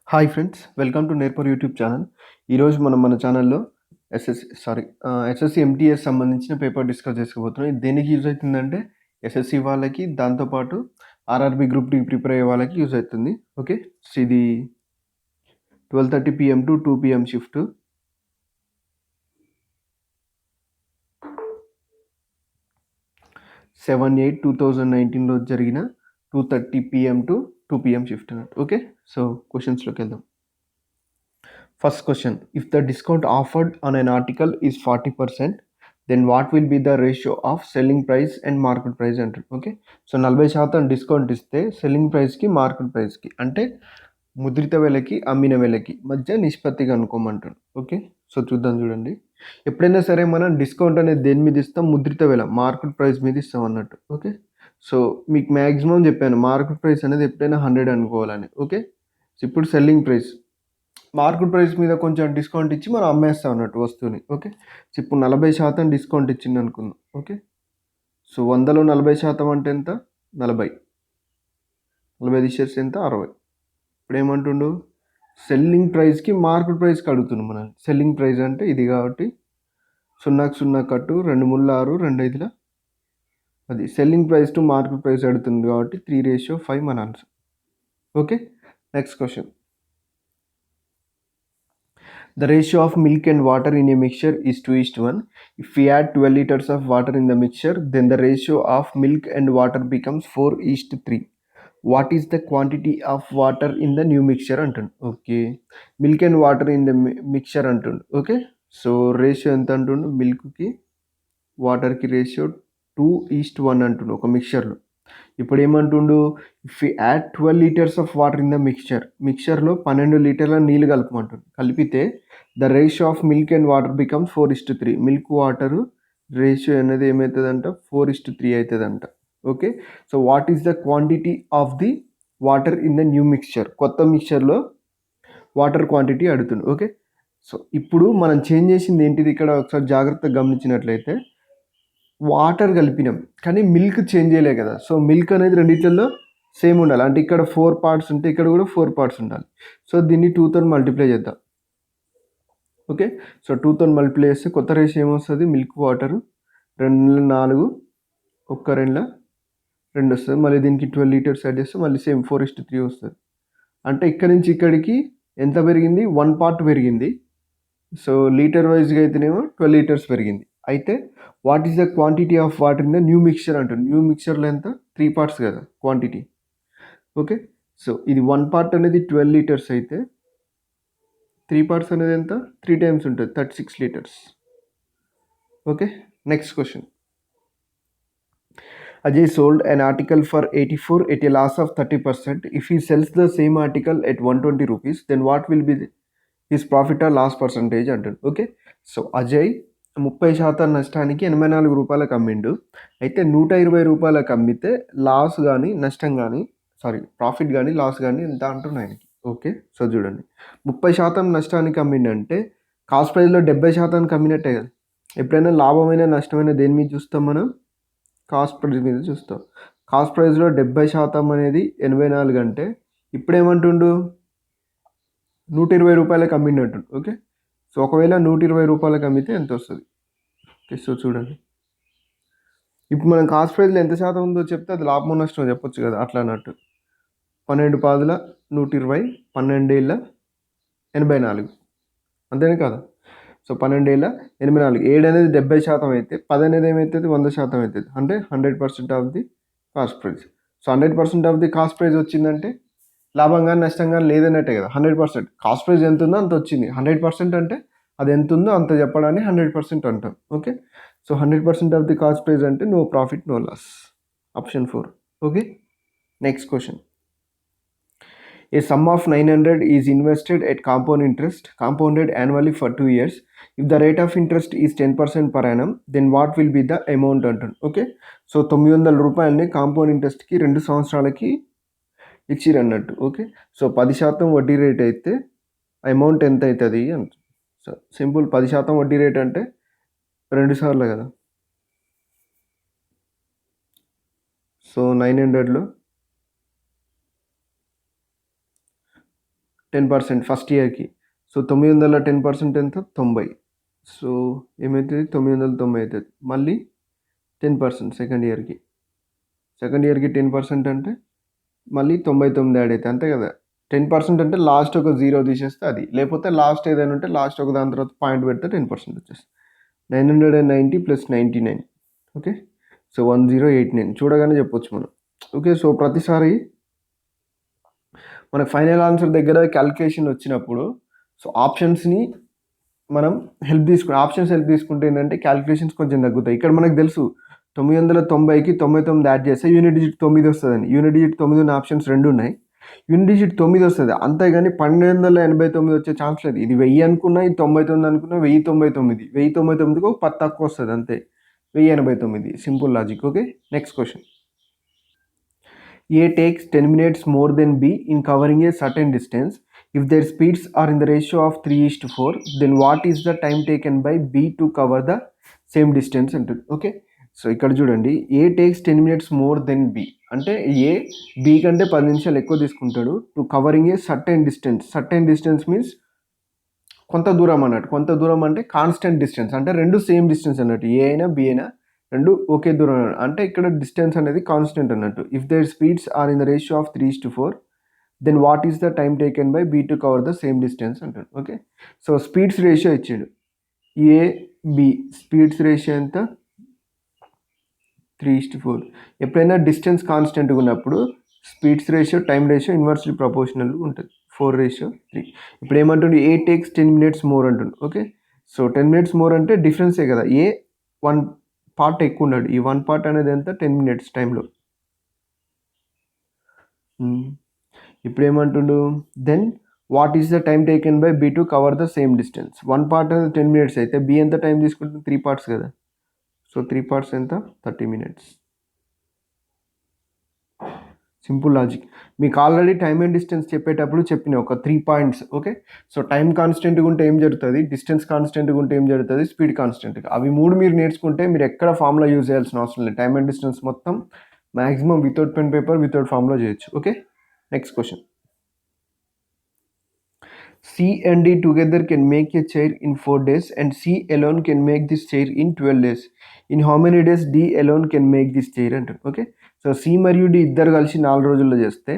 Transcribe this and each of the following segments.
Hi friends, welcome to నేర్పర్ YouTube channel. ఈరోజు మనం మన ఛానల్లో ఎస్ఎస్సి ఎంటీఎస్ సంబంధించిన పేపర్ డిస్కస్ చేసుకోబోతున్నాం. ఇది దేనికి యూజ్ అవుతుందంటే ఎస్ఎస్సి వాళ్ళకి, దాంతోపాటు ఆర్ఆర్బి గ్రూప్ డి ప్రిపేర్ అయ్యే వాళ్ళకి యూజ్ అవుతుంది. ఓకే, సో ఇది 12:30 PM to 2 PM shift. Seven 8/2019 జరిగిన 2:30 PM టు 2 PM షిఫ్ట్ అన్నట్టు. ఓకే, సో క్వశ్చన్స్లోకి వెళ్దాం. First question, if the discount offered on an article is 40%, then what will be the ratio of selling price and market price అంటారు. Okay, so 40% discount ఇస్తే selling ప్రైస్కి market ప్రైస్కి అంటే ముద్రిత వెలకి అమ్మిన వెలకి మధ్య నిష్పత్తిగా అనుకోమంటాడు. Okay, so చూద్దాం. చూడండి, ఎప్పుడైనా సరే మనం డిస్కౌంట్ అనేది దేని మీద ఇస్తాం? ముద్రిత వెల, మార్కెట్ ప్రైస్ మీద ఇస్తాం అన్నట్టు. ఓకే, సో మీకు మ్యాక్సిమం చెప్పాను మార్కెట్ ప్రైస్ అనేది ఎప్పుడైనా 100 అనుకోవాలని. ఓకే, సో ఇప్పుడు సెల్లింగ్ ప్రైస్, మార్కెట్ ప్రైస్ మీద కొంచెం డిస్కౌంట్ ఇచ్చి మనం అమ్మేస్తాం అన్నట్టు వస్తువుని. ఓకే, సో ఇప్పుడు 40% డిస్కౌంట్ ఇచ్చింది అనుకుందాం. ఓకే, సో 100లో 40% అంటే ఎంత? 40. 40 తీసేస్తే ఎంత? 60. ఇప్పుడు ఏమంటుండు? సెల్లింగ్ ప్రైస్కి మార్కెట్ ప్రైస్కి అడుగుతున్నాం మనం. సెల్లింగ్ ప్రైస్ అంటే ఇది కాబట్టి 0కి 0 కట్టు, 2 3 6, 2 5 అది selling price to market price అడుగుతుంది కాబట్టి 3:5 మన answer. Okay, next question. The ratio of milk and water in a mixture is 2:1. If we add 12 liters of water in the mixture, then the ratio of milk and water becomes 4:3. What is the quantity of water in the new mixture అంటుండు. Okay, milk and water in the mixture అంటుండు. Okay, so ratio ఎంత అంటుండు? మిల్క్కి వాటర్కి ratio 2:1 అంటుండు ఒక మిక్చర్లో. ఇప్పుడు ఏమంటుండు? If you add 12 liters of water in the మిక్చర్లో 12 లీటర్ల నీళ్ళు కలపమంటుండు. కలిపితే the ratio of milk and water becomes 4:3. Milk water ratio అనేది ఏమవుతుందంట? 4:3 అవుతుందంట. Okay, so what is the quantity of the water in the new mixture? కొత్త మిక్చర్లో వాటర్ క్వాంటిటీ అడుగుతుంది. ఓకే, సో ఇప్పుడు మనం చేంజ్ చేసింది ఏంటిది? ఇక్కడ ఒకసారి జాగ్రత్తగా గమనించినట్లయితే వాటర్ కలిపినాం కానీ మిల్క్ చేంజ్ చేయలే కదా. సో మిల్క్ అనేది రెండిట్లలో సేమ్ ఉండాలి. అంటే ఇక్కడ 4 పార్ట్స్ ఉంటే ఇక్కడ కూడా 4 పార్ట్స్ ఉండాలి. సో దీన్ని 2తో మల్టిప్లై చేద్దాం. ఓకే, సో 2తో మల్టిప్లై చేస్తే కొత్త రేషియో ఏమొస్తుంది? మిల్క్ వాటర్ 2 4, 1 2 వస్తుంది. మళ్ళీ దీనికి 12 లీటర్స్ యాడ్ చేస్తే మళ్ళీ సేమ్ 4:3 వస్తుంది. అంటే ఇక్కడ నుంచి ఇక్కడికి ఎంత పెరిగింది? 1 పార్ట్ పెరిగింది. సో లీటర్ వైజ్గా అయితేనేమో 12 లీటర్స్ పెరిగింది. అయితే what is the quantity of water in the new mixture అంటుంది. న్యూ మిక్చర్లో ఎంత? 3 పార్ట్స్ కదా క్వాంటిటీ. ఓకే, సో ఇది 1 పార్ట్ అనేది 12 లీటర్స్ అయితే 3 పార్ట్స్ అనేది ఎంత? 3 టైమ్స్ ఉంటుంది, 36 litres. Okay, next question. Ajay sold an article for 84 at a loss of 30%. If he sells the same article at 120 rupees, then what will be his profit or loss percentage అంటాడు. Okay, so Ajay 30% నష్టానికి 84 రూపాయలకు అమ్మిండు. అయితే 120 రూపాయలకు అమ్మితే loss కానీ నష్టం కానీ ప్రాఫిట్ కానీ లాస్ కానీ ఎంత అంటున్నా ఆయనకి. ఓకే, సో చూడండి, 30% నష్టానికి అమ్మిండంటే కాస్ట్ ప్రైస్లో 70%కి అమ్మినట్టే కదా. ఎప్పుడైనా లాభమైన నష్టమైన దేని మీద చూస్తాం మనం? కాస్ట్ ప్రైస్ మీద చూస్తాం. కాస్ట్ ప్రైస్లో 70% అనేది 84 అంటే ఇప్పుడు ఏమంటుండు? 120 రూపాయలకు అమ్మినట్టు. ఓకే, సో ఒకవేళ 120 రూపాయలకు అమ్మితే ఎంత వస్తుంది? ఓకే, సో చూడండి, ఇప్పుడు మనం కాస్ట్ ప్రైస్లో ఎంత శాతం ఉందో చెప్తే అది లాభం నష్టం చెప్పొచ్చు కదా. అట్లా అన్నట్టు 12 పాదుల 120, 12 ఏళ్ళ 84, అంతేనే కదా. సో 12 ఏళ్ళ 84, 7 అనేది 70% అయితే 10 అనేది ఏమవుతుంది? 100% అవుతుంది. అంటే 100% of the cost price. So 100% of the cost price వచ్చిందంటే లాభం కానీ నష్టం కానీ లేదన్నట్టే కదా. 100% కాస్ట్ ప్రైస్ ఎంత ఉందో అంత వచ్చింది. 100% అంటే అది ఎంత ఉందో అంత చెప్పడాన్ని 100% అంటాం. Okay, so 100% of the cost price అంటే no profit no loss. Option 4. Okay, next question. A sum of 900 is invested at compound interest compounded annually for 2 years. If the rate of interest is 10% per annum, then what will be the amount అంటాడు. Okay, so 900 రూపాయలని compound ఇంట్రెస్ట్కి 2 సంవత్సరాలకి ఇచ్చిరు అన్నట్టు. Okay, so 10% వడ్డీ rate అయితే amount ఎంత అవుతుంది అంట. సో సింపుల్, 10% వడ్డీ రేట్ అంటే 2 సార్లు కదా. సో 900లో 10% ఫస్ట్ ఇయర్కి. సో 900 10% ఎంత 90. సో ఏమవుతుంది 990 అవుతుంది. మళ్ళీ 10% సెకండ్ ఇయర్కి. సెకండ్ ఇయర్కి 10% అంటే మళ్ళీ 99 యాడ్ అవుతాయి అంతే కదా. 10% అంటే లాస్ట్ ఒక 0 తీసేస్తే అది, లేకపోతే లాస్ట్ ఏదైనా ఉంటే లాస్ట్ ఒక దాని తర్వాత పాయింట్ పెడితే 10% వచ్చేస్తుంది. 990 + 99. ఓకే. సో 1089 చూడగానే చెప్పొచ్చు మనం. ఓకే. సో ప్రతిసారి మనకు ఫైనల్ ఆన్సర్ దగ్గర క్యాలిక్యులేషన్ వచ్చినప్పుడు సో ఆప్షన్స్ని మనం ఆప్షన్స్ హెల్ప్ తీసుకుంటే ఏంటంటే క్యాలిక్యులేషన్స్ కొంచెం తగ్గుతాయి. ఇక్కడ మనకు తెలుసు 990కి 99 యాడ్ చేస్తే యూనిట్ డిజిట్ 9 వస్తుందని. యూనిట్ డిజిట్ 9 ఉన్న ఆప్షన్స్ 2 ఉన్నాయి. యూనిట్ డిజిట్ 9 వస్తుంది, అంతేగాని 1289 వచ్చే ఛాన్స్ లేదు. ఇది 1000 అనుకున్నా, ఇది 99 అనుకున్నా, 1099. 1099కు 10 తక్కువ వస్తుంది అంతే, 1089. Simple logic. Okay. Next question. A takes 10 minutes more than B in covering a certain distance. If their speeds are in the ratio of 3:4, then what is the time taken by B to cover the same distance? అంటుంది. Okay. So ఇక్కడ చూడండి, A takes 10 minutes more than B అంటే A B కంటే 10 నిమిషాలు ఎక్కువ తీసుకుంటాడు to covering a certain distance. Certain distance means కొంత దూరం అన్నట్టు. కొంత దూరం అంటే కాన్స్టెంట్ డిస్టెన్స్, అంటే రెండు సేమ్ డిస్టెన్స్ అన్నట్టు. ఏ అయినా బి అయినా రెండు ఒకే దూరం అంటే ఇక్కడ డిస్టెన్స్ అనేది కాన్స్టెంట్ అన్నట్టు. If their speeds are in the ratio of 3:4, then what is the time taken by B to cover the same distance అంటాడు. ఓకే. సో స్పీడ్స్ రేషియో ఇచ్చాడు. ఏ బి స్పీడ్స్ రేషియో ఎంత 3:4. ఎప్పుడైనా distance కాన్స్టెంట్గా ఉన్నప్పుడు speeds ratio time ratio inversely proportional ఉంటుంది, 4:3. ఇప్పుడు ఏమంటుండే ఏ takes 10 minutes more అంటుండు. Okay. So 10 minutes more అంటే డిఫరెన్సే కదా. ఏ 1 పార్ట్ ఎక్కువ ఉన్నాడు, ఈ 1 పార్ట్ అనేది ఎంత 10 minutes టైంలో. ఇప్పుడు ఏమంటుండు, then what is the time taken by B to cover the same distance. 1 part అనేది 10 minutes అయితే బి ఎంత టైం తీసుకుంటుంది, 3 parts కదా. సో 3 parts ఎంత 30 minutes. Simple logic. మీకు ఆల్రెడీ టైమ్ అండ్ డిస్టెన్స్ చెప్పేటప్పుడు చెప్పిన ఒక 3 points. ఓకే. సో టైం కాన్స్టెంట్గా ఉంటే ఏం జరుగుతుంది, డిస్టెన్స్ కాన్స్టెంట్గా ఉంటే ఏం జరుగుతుంది, స్పీడ్ కాన్స్టెంట్గా. అవి 3 మీరు నేర్చుకుంటే మీరు ఎక్కడ ఫార్ములా యూజ్ చేయాల్సిన అవసరం లేదు. టైమ్ అండ్ డిస్టెన్స్ మొత్తం maximum without pen paper without formula చేయొచ్చు. Okay. Next question. C and D together can make a chair in 4 days and C alone can make this chair in 12 days. In how many days D alone can make this chair అంటారు. Okay. So C మరియు D ఇద్దరు కలిసి 4 రోజుల్లో చేస్తే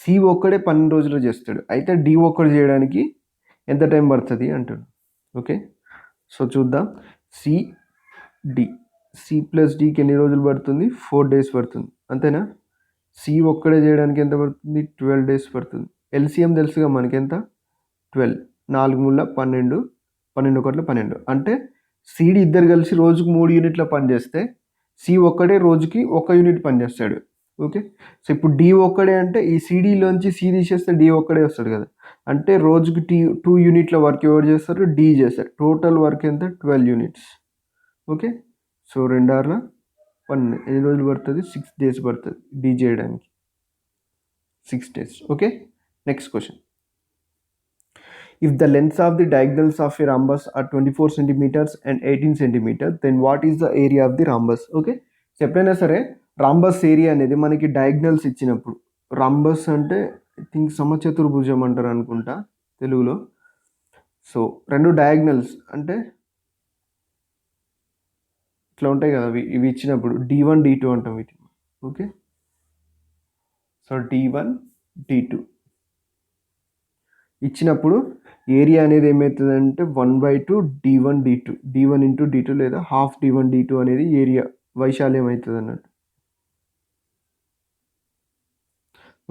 C ఒక్కడే 12 రోజుల్లో చేస్తాడు. అయితే డి ఒక్కడు చేయడానికి ఎంత టైం పడుతుంది అంటాడు. ఓకే. సో చూద్దాం. సి ప్లస్ డికి ఎన్ని రోజులు పడుతుంది, 4 days పడుతుంది అంతేనా. సి ఒక్కడే చేయడానికి ఎంత పడుతుంది, 12 days పడుతుంది. ఎల్సిఎం తెలుసుగా మనకి ఎంత 12, 4 మూల 12, 12 ఒకట్ల 12. అంటే సిడి ఇద్దరు కలిసి రోజుకు 3 యూనిట్ల పని చేస్తే సి ఒక్కడే రోజుకి 1 యూనిట్ పని చేస్తాడు. ఓకే. సో ఇప్పుడు డి ఒక్కడే అంటే ఈ సిడిలోంచి సి తీసేస్తే డి ఒక్కడే వస్తాడు కదా. అంటే రోజుకి 2 యూనిట్ల వర్క్ ఎవరు చేస్తారు, డి చేస్తారు. టోటల్ వర్క్ ఎంత 12 units. ఓకే. సో 2 6 12 ఎన్ని రోజులు పడుతుంది, 6 days పడుతుంది డి చేయడానికి, 6 days. Okay. Next question. If the lengths of the diagonals of a rhombus are 24 centimeters and 18 centimeters, then what is the area of the rhombus? Okay. ఎప్పుడైనా సరే rhombus area అనేది మనకి diagonals ఇచ్చినప్పుడు, rhombus అంటే I think సమచతుర్భుజం అంటారు అనుకుంటా తెలుగులో. So 2 diagonals అంటే ఇట్లా ఉంటాయి కదా, ఇవి ఇచ్చినప్పుడు D1 D2 అంటాం వీటిని. ఓకే. సో D1 D2 ఇచ్చినప్పుడు ఏరియా అనేది ఏమవుతుందంటే 1/2 D1 D2, D1 into D2 లేదా హాఫ్ D1 D2 అనేది ఏరియా వైశాల్యం అవుతుంది అన్నట్టు.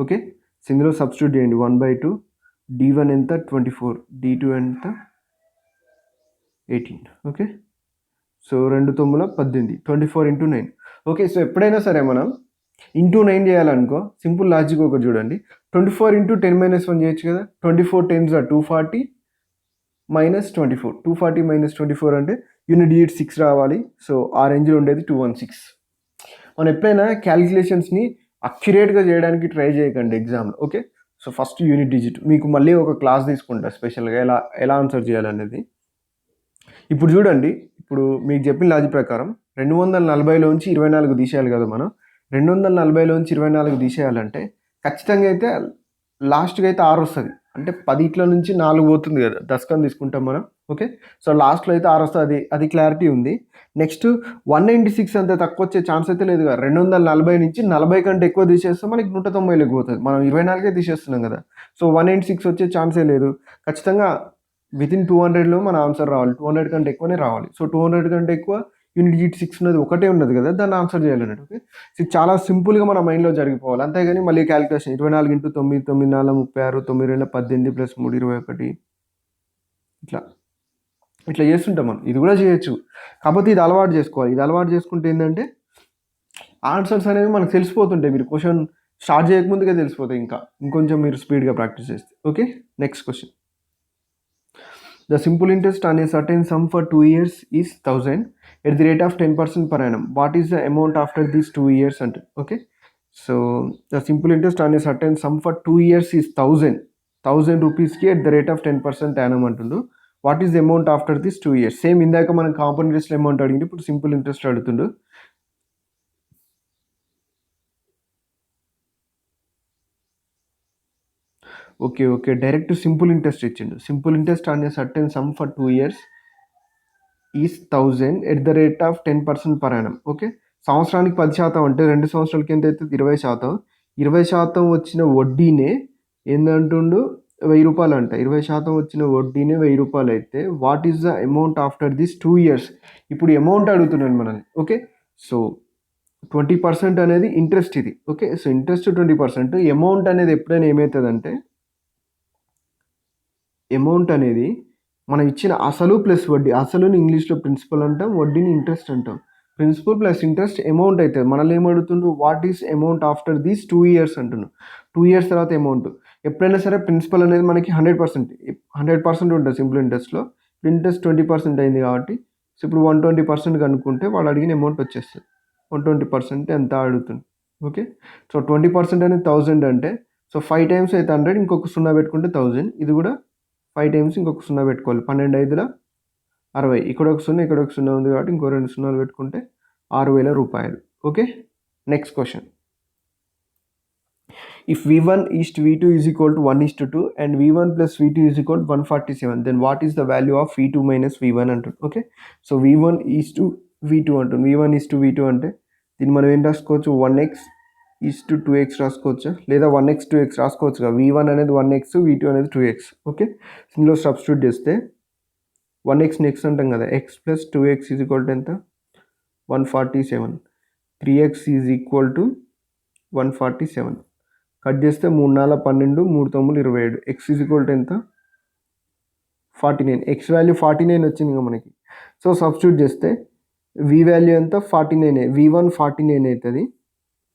ఓకే. ఇందులో సబ్స్టిట్యూట్ చేయండి. 1/2 D1 ఎంత 24, D2 ఎంత 18. ఓకే. సో 2 9 18, 24 × 9. ఓకే. సో ఎప్పుడైనా సరే మనం ఇంటూ 9 చేయాలనుకో సింపుల్ లాజిక్ ఒకటి చూడండి. 24 × 10 - 1 చేయొచ్చు కదా. 24 10s are 240 - 24, 240 - 24 అంటే యూనిట్ డిజిట్ 6 రావాలి. సో ఆ రేంజ్లో ఉండేది 216. మనం ఎప్పుడైనా క్యాలిక్యులేషన్స్ని అక్యురేట్గా చేయడానికి ట్రై చేయకండి ఎగ్జామ్లో. Okay. So first unit digit మీకు మళ్ళీ ఒక క్లాస్ తీసుకుంటా స్పెషల్గా ఎలా ఆన్సర్ చేయాలనేది. ఇప్పుడు చూడండి, ఇప్పుడు మీకు చెప్పిన లాజిక్ ప్రకారం 240లోంచి 24 తీసేయాలి కదా మనం. 240లోంచి 24 తీసేయాలంటే ఖచ్చితంగా అయితే లాస్ట్కి అయితే 6 వస్తుంది, అంటే 10 నుంచి 4 పోతుంది కదా, దశకం తీసుకుంటాం మనం. ఓకే, సో లాస్ట్లో అయితే 6 వస్తుంది, అది క్లారిటీ ఉంది. నెక్స్ట్ 196 అంత తక్కువ వచ్చే ఛాన్స్ అయితే లేదు కదా. 240 నుంచి 40 కంటే ఎక్కువ తీసేస్తే మనకి 190 పోతుంది. మనం 24 తీసేస్తున్నాం కదా, సో 196 వచ్చే ఛాన్సే లేదు. ఖచ్చితంగా వితిన్ 200లో మన ఆన్సర్ రావాలి, 200 కంటే ఎక్కువనే రావాలి. సో 200 కంటే ఎక్కువ యూనిట్ డిజిట్ 6 ఉన్నది ఒకటే ఉన్నది కదా, దాన్ని ఆన్సర్ చేయాలన్నట్టు. ఓకే, సో చాలా సింపుల్గా మన మైండ్లో జరిగిపోవాలి, అంతేగాని మళ్ళీ క్యాలిక్యులేషన్ 24 × 9 9 4 36 9 2 18 + 3 21 ఇట్లా ఇట్లా చేస్తుంటాం మనం. ఇది కూడా చేయొచ్చు, కాకపోతే ఇది అలవాటు చేసుకోవాలి. ఇది అలవాటు చేసుకుంటే ఏంటంటే ఆన్సర్స్ అనేవి మనకు తెలిసిపోతుంటాయి. మీరు క్వశ్చన్ స్టార్ట్ చేయకముందుగా తెలిసిపోతాయి, ఇంకొంచెం మీరు స్పీడ్గా ప్రాక్టీస్ చేస్తే. Okay, next question. The simple interest on a certain sum for 2 years is 1000 at the rate of 10% per annum. What is the amount after these 2 years? Okay, so the simple interest on a certain sum for 2 years is 1000 rupees ki at the rate of 10% annum antundu. What is the amount after these 2 years? Same indaka మనం compound interest amount అడిగింది, ఇప్పుడు simple interest అడుగుతుండు. Okay, direct simple interest ఇచ్చిండు. Simple interest on a certain some for 2 years is 1000 at the rate of 10% per annum. Okay, సంవత్సరానికి 10% అంటే 2 సంవత్సరాలకి ఎంత అవుతుంది? 20%. 20% వచ్చిన వడ్డీనే ఏందంటుండు? 1000 రూపాయలు అంట. 20% వచ్చిన వడ్డీనే 1000 రూపాయలు అయితే what is the amount after this 2 years? ఇప్పుడు అమౌంట్ అడుగుతున్నాను మనల్ని. ఓకే, సో 20% అనేది ఇంట్రెస్ట్ ఇది. Okay, so interest 20%. అమౌంట్ అనేది ఎప్పుడైనా ఏమవుతుందంటే, అమౌంట్ అనేది మనం ఇచ్చిన అసలు ప్లస్ వడ్డీ. అసలుని ఇంగ్లీష్లో ప్రిన్సిపల్ అంటాం, వడ్డీని ఇంట్రెస్ట్ అంటాం. ప్రిన్సిపల్ ప్లస్ ఇంట్రెస్ట్ అమౌంట్ అవుతుంది. మనల్ని ఏమడుగుతుండు? What is amount after these 2 years అంటున్నాం. 2 years తర్వాత అమౌంట్. ఎప్పుడైనా సరే ప్రిన్సిపల్ అనేది మనకి 100% ఉంటుంది సింపుల్ ఇంట్రెస్ట్లో. ఇంట్రెస్ట్ 20% అయింది కాబట్టి, సో ఇప్పుడు 120% కనుక్కుంటే వాళ్ళు అడిగిన అమౌంట్ వచ్చేస్తుంది. 120% ఎంత అడుగుతుంది? ఓకే, సో 20% అనేది 1000 అంటే, సో 5 times అయితే 100, ఇంకొక 0 పెట్టుకుంటే 1000. ఇది కూడా 5 times ఇంకొక 0 పెట్టుకోవాలి. 12 5 60. ఇక్కడ ఒక 0 ఇక్కడ ఒక 0 ఉంది కాబట్టి ఇంకో 2 0 పెట్టుకుంటే 6000 రూపాయలు. Okay, next question. If V1 is to V2 is equal to 1:2 and V1 plus V2 is equal to 147, then what is the value of V2 minus V1 అంటుంది. Okay, so V1 is to V2 అంటుంది. V1 is to V2 అంటే దీన్ని మనం ఏం రాసుకోవచ్చు? 1x is to 2x రాసుకోవచ్చు, లేదా 1x 2x రాసుకోవచ్చు కదా. V1 అనేది 1x, V2 అనేది 2x. ఓకే, ఇందులో సబ్స్టిట్యూట్ చేస్తే 1x నెక్స్ట్ అంటాం కదా, x plus 2x is equal to ఎంత? 147. 3x is equal to 147. Cut చేస్తే 3 4 12, 3 9 27. ఎక్స్ ఈజ్ ఈక్వల్ టు ఎంత? 49. ఎక్స్ వాల్యూ 49 వచ్చింది ఇంకా మనకి. సో సబ్స్టిట్యూట్ చేస్తే వి వాల్యూ ఎంత? 49. V1 49 అవుతుంది.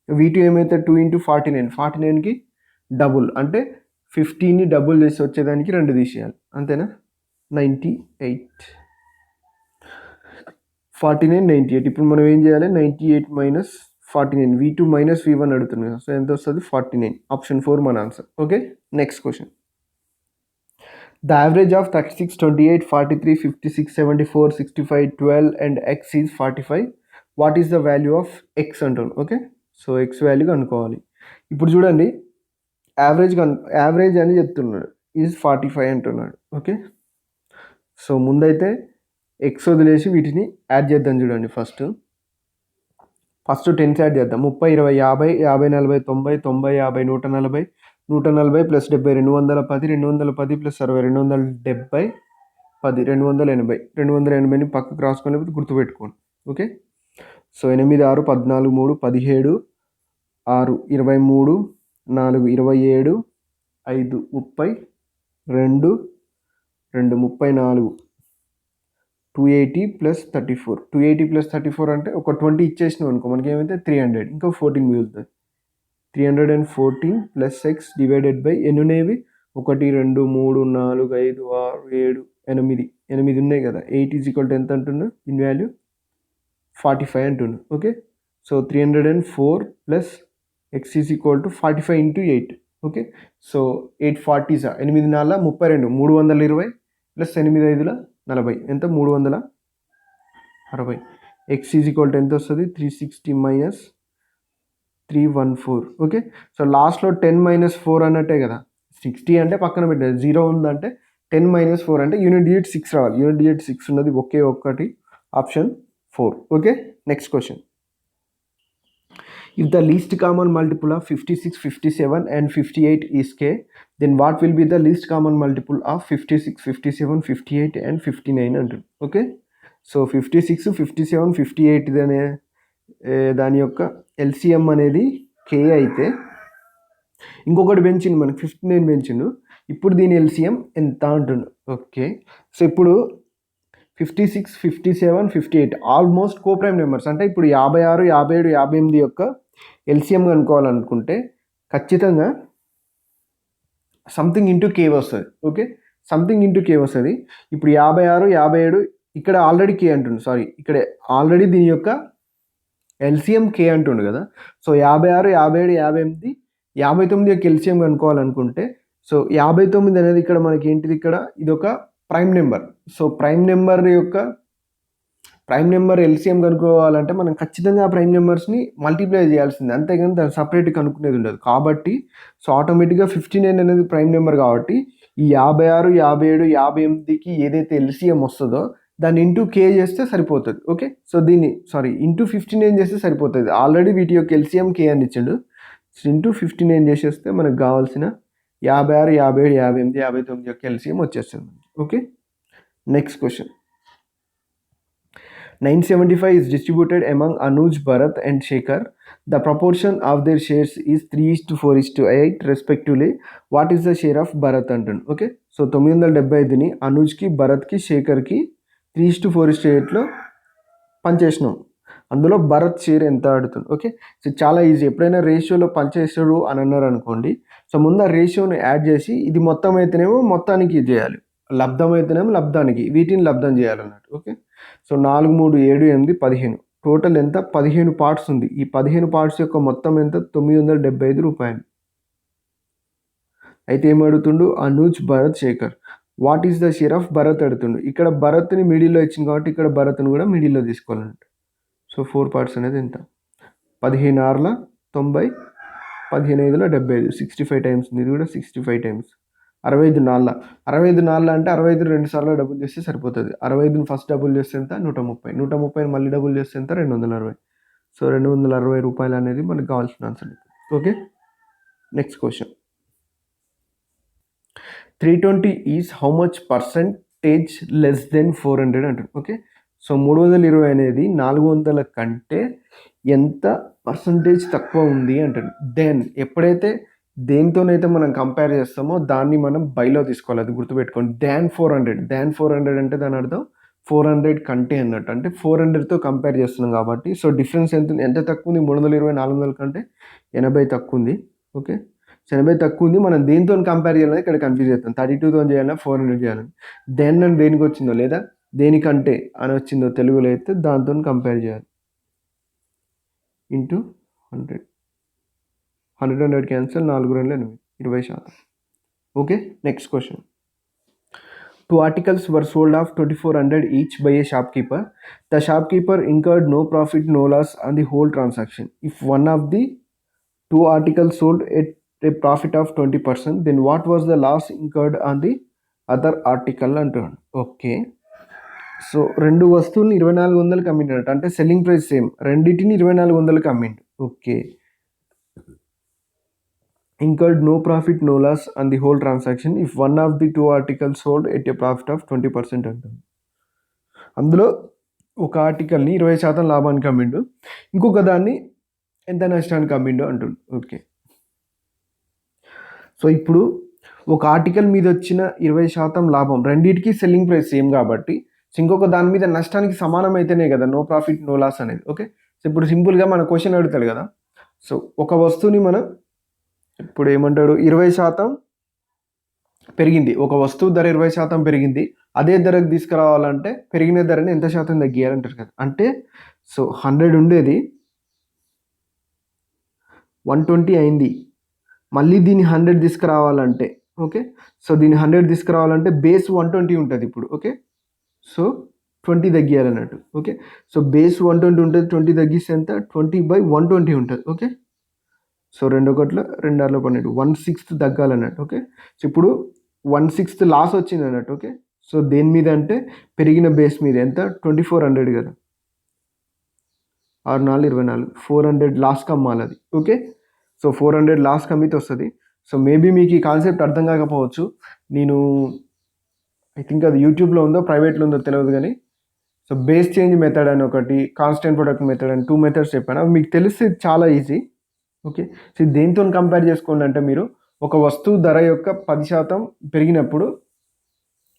V2 ఏమైతే 2 × 49, 49కి డబుల్ అంటే 15ని డబుల్ చేసి వచ్చేదానికి 2 తీసేయాలి, అంతేనా? 98. 49 98. ఇప్పుడు మనం ఏం చేయాలి? 98 minus 49. V2 minus V1 అడుగుతుంది కదా, సో ఎంత వస్తుంది? 49. ఆప్షన్ 4 మన answer. Okay, next question. The average of 36, 28, 43, 56, 74, 65, 12 and x is 45. What is the value of x అంటాను. ఓకే, సో ఎక్స్ వాల్యూ కనుక్కోవాలి. ఇప్పుడు చూడండి, యావరేజ్ అని చెప్తున్నాడు, ఈజ్ 45 అంటున్నాడు. ఓకే, సో ముందైతే ఎక్స్ వదిలేసి వీటిని యాడ్ చేద్దాం. చూడండి, ఫస్ట్ 10s యాడ్ చేద్దాం. 30 20 50 50 40 90 90 50 140 140 ప్లస్ 70 210 210 ప్లస్ 60 270 10 280 280ని పక్కకు రాసుకొని గుర్తుపెట్టుకోండి. Okay, so 8 6 14 3 17 6 23 4 27 5 30 2 2 34 280 plus 34. 280 ప్లస్ 34 అంటే ఒక 20 ఇచ్చేసినాం అనుకో, మనకి ఏమైతే 300, ఇంకా 14 మిగులుతుంది. 314 ప్లస్ ఎక్స్ డివైడెడ్ బై ఎన్ని ఉన్నాయివి? 1 2 3 4 5 6 7 8 ఉన్నాయి కదా. 8 ఈజ్ ఈక్వల్ టు ఎంత అంటున్నా? ఇన్ వాల్యూ 45 అంటున్నా. Okay, so 304 plus X is equal to 45 × 8. Okay, so 8 40s 8 4 32 320 plus 8 5 40 ఎంత? 360. ఎక్స్ ఈజ్ ఈక్వల్ టు ఎంత వస్తుంది? 360 మైనస్ 314. ఓకే, సో లాస్ట్లో 10 - 4 అన్నట్టే కదా. 60 అంటే పక్కన పెట్టేది, 0 ఉందంటే 10 - 4 అంటే యూనిట్ డిజిట్ 6 రావాలి. యూనిట్ డిజిట్ 6 ఉన్నది ఒకే ఒక్కటి, option 4. Okay, next question. If the least common multiple of 56, 57 and 58 is k, then what will be the least common multiple of 56, 57, 58 and 59 అంటుంది. ఓకే, సో 56, 57, 58 అనే దాని యొక్క ఎల్సిఎం అనేది k అయితే ఇంకొకటి పెంచింది మనకి 59 పెంచిండు, ఇప్పుడు దీని ఎల్సిఎం ఎంత అంటుండు. ఓకే, సో ఇప్పుడు 56, 57, 58 ఆల్మోస్ట్ కోప్రైమ్ నెంబర్స్. అంటే ఇప్పుడు 56, 57, 58 యొక్క ఎల్సిఎం కనుక్కోవాలనుకుంటే ఖచ్చితంగా సంథింగ్ ఇంటూ కే వస్తుంది. ఓకే, సంథింగ్ ఇంటూ కే వస్తుంది. ఇప్పుడు 56, 57 ఇక్కడ ఆల్రెడీ కే అంటుండు, సారీ ఇక్కడ ఆల్రెడీ దీని యొక్క ఎల్సిఎం కే అంటుండు కదా. సో 56, 57, 58, 59 యొక్క ఎల్సిఎం కనుక్కోవాలనుకుంటే, సో 59 అనేది ఇక్కడ మనకి ఏంటిది, ఇక్కడ ఇది ఒక prime number. So prime number LCM కనుక్కోవాలంటే మనం ఖచ్చితంగా ఆ ప్రైమ్ నెంబర్స్ని మల్టిప్లై చేయాల్సిందే, అంతేగాని దాన్ని సపరేట్గా కనుక్కునేది ఉండదు. కాబట్టి సో ఆటోమేటిక్గా 59 అనేది ప్రైమ్ నెంబర్ కాబట్టి ఈ 56, 57, 58కి ఏదైతే ఎల్సిఎం వస్తుందో దాన్ని ఇంటూ కే చేస్తే సరిపోతుంది. ఓకే, సో దీన్ని ఇంటూ 59 చేస్తే సరిపోతుంది. ఆల్రెడీ వీటి యొక్క ఎల్సిఎం కే అని ఇచ్చిండు. ఇంటూ 59 చేసేస్తే మనకు కావాల్సిన 56, 57, 58, 59 యొక్క ఎల్సిఎం వచ్చేస్తుంది. Okay, next question. 975 is distributed among Anuj, Bharat and Shekhar. The proportion of their shares is 3:4:8 respectively. What is the share of Bharat అంటుంది. ఓకే, సో 975ని అనుజ్కి, భరత్కి, శేఖర్కి 3:4:8లో పంచేసినాం. అందులో భరత్ షేర్ ఎంత అడుగుతుంది. ఓకే, సో చాలా ఈజీ. ఎప్పుడైనా రేషియోలో పంచేసారు అని అన్నారు అనుకోండి, సో ముందు ఆ రేషియోని యాడ్ చేసి ఇది మొత్తం అయితేనేమో మొత్తానికి చేయాలి, లబ్ధం అయితేనేమో లబ్ధానికి, వీటిని లబ్ధం చేయాలన్నట్టు. ఓకే, సో 4, 3, 7, 8, 15 టోటల్ ఎంత, 15 పార్ట్స్ ఉంది. ఈ 15 పార్ట్స్ యొక్క మొత్తం ఎంత, 975 రూపాయలు. అయితే ఏం అడుగుతుండు, Anuj, Bharat, Shekhar. What is the share of Bharat అడుగుతుండు. ఇక్కడ భరత్ని మిడిల్లో ఇచ్చింది కాబట్టి ఇక్కడ భరత్ని కూడా మిడిల్లో తీసుకోవాలన్నట్టు. సో 4 పార్ట్స్ అనేది ఎంత, 15 6ల 90, 15 5ల 75, 65 టైమ్స్ ఉంది. ఇది కూడా 65 టైమ్స్. 65 4 అంటే 65 2 సార్లు డబుల్ చేస్తే సరిపోతుంది. 65ని ఫస్ట్ డబుల్ చేస్తే ఎంత, 130, 130ని మళ్ళీ డబుల్ చేస్తే ఎంత, 260. సో 260 రూపాయలు అనేది మనకు కావాల్సిన answer. Okay, next question. 320 is how much percentage less than 400 అంటారు. ఓకే, సో 320 అనేది 400 కంటే ఎంత పర్సంటేజ్ తక్కువ ఉంది అంటాడు. దెన్ ఎప్పుడైతే దేనితోనైతే మనం కంపేర్ చేస్తామో దాన్ని మనం బైలో తీసుకోవాలి, అది గుర్తుపెట్టుకోండి. దాన్ 400 అంటే దాని అర్థం 400 కంటే అన్నట్టు, అంటే 400తో కంపేర్ చేస్తున్నాం కాబట్టి. సో డిఫరెన్స్ ఎంత తక్కువ ఉంది, 320 400 కంటే 80 తక్కువ ఉంది. ఓకే, 80 తక్కువ ఉంది. మనం దేనితో కంపేర్ చేయాలని ఇక్కడ కన్ఫ్యూజ్ చేస్తాం. 32తో చేయాలన్నా 400 చేయాలని. దెన్ అని దేనికి వచ్చిందో లేదా దేనికంటే అని వచ్చిందో తెలుగులో అయితే దాంతో కంపేర్ చేయాలి. Into 100 cancel, 4 2 8, 20%. Okay, next question. 2 articles were sold of 2400 each by a shopkeeper. The shopkeeper incurred no profit, no loss on the whole transaction. If one of the 2 articles sold at a profit of 20%, then what was the loss incurred on the other article అంటాడు. Okay, so 2 వస్తువులను 2400కి అమ్మిండట, అంటే selling price same, రెండింటిని 2400కి అమ్మిండు. Okay, incurred no profit, no loss on the whole transaction if one of the 2 articles sold at a profit of 20% అంటుంది. అందులో ఒక ఆర్టికల్ని 20% లాభానికి అమ్మిండు, ఇంకొక దాన్ని ఎంత నష్టానికి అమ్మిండు అంటుంది. ఓకే, సో ఇప్పుడు ఒక ఆర్టికల్ మీద వచ్చిన 20% లాభం, రెండింటికి సెల్లింగ్ ప్రైస్ సేమ్ కాబట్టి, సో ఇంకొక దాని మీద నష్టానికి సమానం అయితేనే కదా నో ప్రాఫిట్ నో లాస్ అనేది. ఓకే, సో ఇప్పుడు సింపుల్గా మన క్వశ్చన్ అడుగుతాడు కదా. సో ఒక వస్తువుని మనం ఇప్పుడు ఏమంటాడు, 20% పెరిగింది, ఒక వస్తువు ధర 20% పెరిగింది, అదే ధరకు తీసుకురావాలంటే పెరిగిన ధరని ఎంత శాతం తగ్గియాలంటారు కదా. అంటే సో 100 ఉండేది 120 అయింది, మళ్ళీ దీన్ని 100 తీసుకురావాలంటే, ఓకే, సో దీన్ని 100 తీసుకురావాలంటే బేస్ 120 ఉంటుంది ఇప్పుడు. ఓకే, సో 20 తగ్గియాలన్నట్టు. ఓకే, సో బేస్ 120 ఉంటుంది, 20 తగ్గిస్తే ఎంత, 20/120 ఉంటుంది. ఓకే, సో 2 ఒకటిలో 2 ఆరులో 12 1/6 తగ్గాలన్నట్టు. ఓకే. సో ఇప్పుడు 1/6 లాస్ వచ్చింది అన్నట్టు. ఓకే. సో దేని మీద అంటే పెరిగిన బేస్ మీద ఎంత 2400 కదా, 6 4 24 400 లాస్కి అమ్మాలి అది. ఓకే. సో 400 లాస్కి అమ్మితే వస్తుంది. సో మేబీ మీకు ఈ కాన్సెప్ట్ అర్థం కాకపోవచ్చు. నేను ఐ థింక్ అది యూట్యూబ్లో ఉందో ప్రైవేట్లో ఉందో తెలియదు కానీ, సో బేస్ చేంజ్ మెథడ్ అని ఒకటి, కాన్స్టెంట్ ప్రొడక్ట్ మెథడ్ అని 2 మెథడ్స్ చెప్పాను. అవి మీకు తెలిస్తే చాలా ఈజీ. ఓకే. సో దేంతో కంపేర్ చేసుకోండి అంటే, మీరు ఒక వస్తువు ధర యొక్క 10% పెరిగినప్పుడు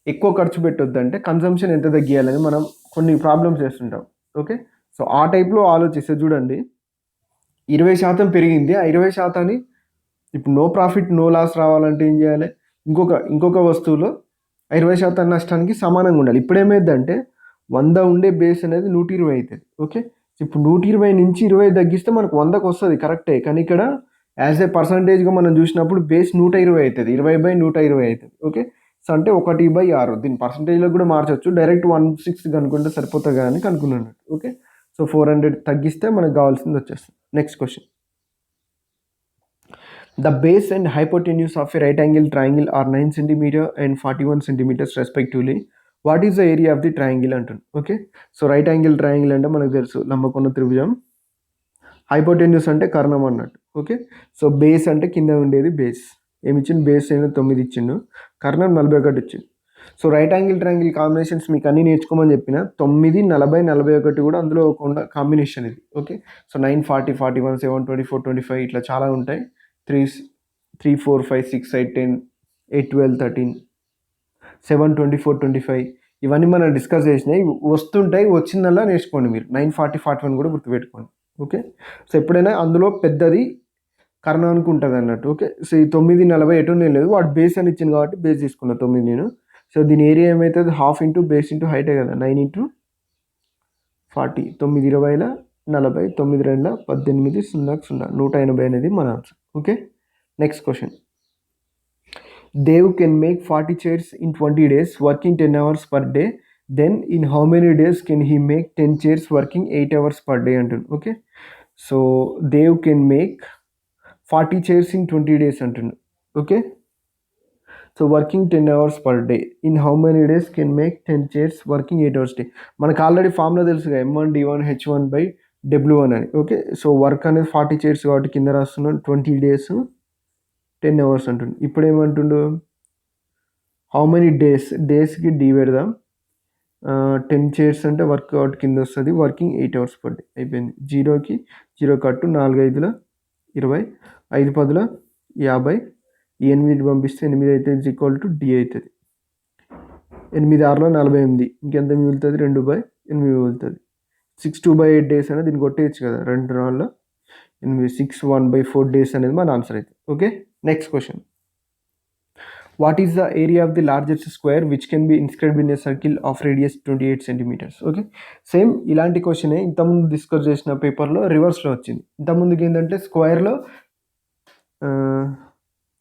ఎక్కువ ఖర్చు పెట్టొద్దు అంటే కన్సంప్షన్ ఎంత తగ్గియాలని మనం కొన్ని ప్రాబ్లమ్స్ చేస్తుంటాం. ఓకే. సో ఆ టైప్లో ఆలోచిస్తే చూడండి, 20% పెరిగింది. ఆ 20%ని ఇప్పుడు నో ప్రాఫిట్ నో లాస్ రావాలంటే ఏం చేయాలి, ఇంకొక వస్తువులో 20% నష్టానికి సమానంగా ఉండాలి. ఇప్పుడు ఏమైందంటే 100 ఉండే బేస్ అనేది 120 అవుతుంది. ఓకే. ఇప్పుడు 120 నుంచి 20 తగ్గిస్తే మనకు 100కి వస్తుంది కరెక్టే, కానీ ఇక్కడ యాజ్ ఏ పర్సంటేజ్గా మనం చూసినప్పుడు బేస్ 120 అవుతుంది, 20/120 అవుతుంది. ఓకే. సో అంటే 1/6 దీని పర్సంటేజ్లో కూడా మార్చవచ్చు. డైరెక్ట్ 1/6 కనుక్కుంటే సరిపోతుంది కానీ కనుక్కున్నాను. ఓకే. సో 400 తగ్గిస్తే మనకు కావాల్సింది వచ్చేస్తుంది. Next question, the base and hypotenuse of a right angle triangle are 9 cm and 41 cm respectively. What is the area of the triangle అంటుంది. Okay. So right angle triangle అంటే మనకు తెలుసు లంబకోణ త్రిభుజం, హైపోటెన్యూస్ అంటే కర్ణం అన్నట్టు. ఓకే. సో బేస్ అంటే కింద ఉండేది బేస్, ఏమి ఇచ్చిండు బేస్ అయినా 9 ఇచ్చిండు, కర్ణం 41 ఇచ్చిండు. So right angle triangle combinations మీకు అన్ని నేర్చుకోమని చెప్పిన 9, 40, 41 కూడా అందులో ఒక కాంబినేషన్ ఇది. ఓకే. సో 9, 40, 41, 7, 24, 25 ఇట్లా చాలా ఉంటాయి. 3, 4, 5, 6, 8, 10, 8, 12, 13, 7, 24, 25 ఇవన్నీ మనం డిస్కస్ చేసినాయి. వస్తుంటాయి, వచ్చిందల్లా నేర్చుకోండి మీరు. 9, 40, 41 కూడా గుర్తుపెట్టుకోండి. ఓకే. సో ఎప్పుడైనా అందులో పెద్దది కర్ణానికి ఉంటుంది అన్నట్టు. ఓకే. సో ఈ 9, 40 ఎటు నేను లేదు, వాడు బేస్ అని ఇచ్చింది కాబట్టి బేస్ తీసుకున్నా 9 నేను. సో దీని ఏరియా ఏమవుతుంది, హాఫ్ ఇంటూ బేస్ ఇంటూ హైటే కదా, 9 × 40, 9 20 40, 9 2 18, 0 0 180 అనేది మన answer. Okay. Next question, Dev can make 40 chairs in 20 days working 10 hours per day. Then in how many days can he make 10 chairs working 8 hours per day అంటుంది. Okay. So Dev can make 40 chairs in 20 days అంటుంది. Okay. So working 10 hours per day. In how many days can make 10 chairs working 8 hours day. మనకు already formula తెలుసుగా, M1D1 H1/W1 అని. Okay. So work అనేది 40 chairs కాబట్టి కింద రాస్తున్నాం 20 days 10 hours అంటుండు. ఇప్పుడు ఏమంటుండు, హౌ మెనీ డేస్కి డీ పెడదాం, 10 chairs అంటే వర్క్ అవుట్ కింద వస్తుంది, వర్కింగ్ 8 hours per day అయిపోయింది. 0కి 0 కట్టు, 4 5 20, 5 10 50, 8 పంపిస్తే 8 అయితే =D అవుతుంది. 8 6 48, ఇంకెంత మిగులుతుంది, 2/8 మిగులుతుంది. 6 2/8 days అనేది దీన్ని కొట్టేయచ్చు కదా, 2 4 8, 6 1/4 days అనేది మన ఆన్సర్ అవుతుంది. Okay. Next question, what is the area of the largest square which can be inscribed in a circle of radius 28 cm. Okay. Same ఇలాంటి క్వశ్చనే ఇంతకుముందు డిస్కస్ చేసిన పేపర్లో రివర్స్లో వచ్చింది. ఇంతకుముందుకి ఏంటంటే స్క్వేర్లో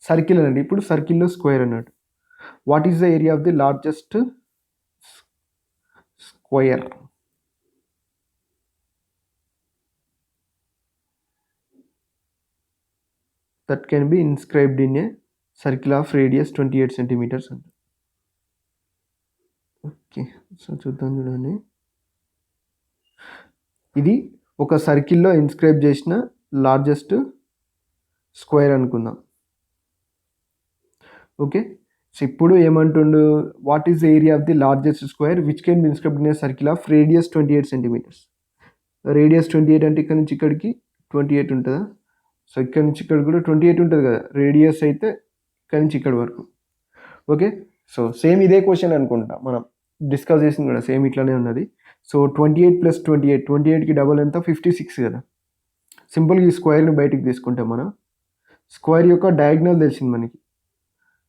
సర్కిల్ అనండి, ఇప్పుడు సర్కిల్లో స్క్వేర్ అన్నట్టు. What is the area of the largest square that can be inscribed in a circle of radius 28 cm అంట. ఓకే. సో చూద్దాం, చూడండి, ఇది ఒక సర్కిల్లో ఇన్స్క్రైబ్ చేసిన లార్జెస్ట్ స్క్వేర్ అనుకుందాం. ఓకే. సో ఇప్పుడు ఏమంటుండు, what is the area of the largest square which can be inscribed in a circle of radius 28 cm. Radius 28 అంటే ఇక్కడ నుంచి ఇక్కడికి 28 ఉంటుందా, సో ఇక్కడ నుంచి ఇక్కడ కూడా 28 ఉంటుంది కదా, రేడియస్ అయితే ఇక్కడ నుంచి ఇక్కడ వరకు. ఓకే. సో సేమ్ ఇదే క్వశ్చన్ అనుకుంటా మనం డిస్కస్ చేసింది కూడా సేమ్ ఇట్లానే ఉన్నది. సో 28 + 28, 28కి డబల్ ఎంత 56 కదా. సింపుల్గా ఈ స్క్వేర్ని బయటికి తీసుకుంటే మనం స్క్వేర్ యొక్క డయాగ్నల్ తెలిసింది మనకి,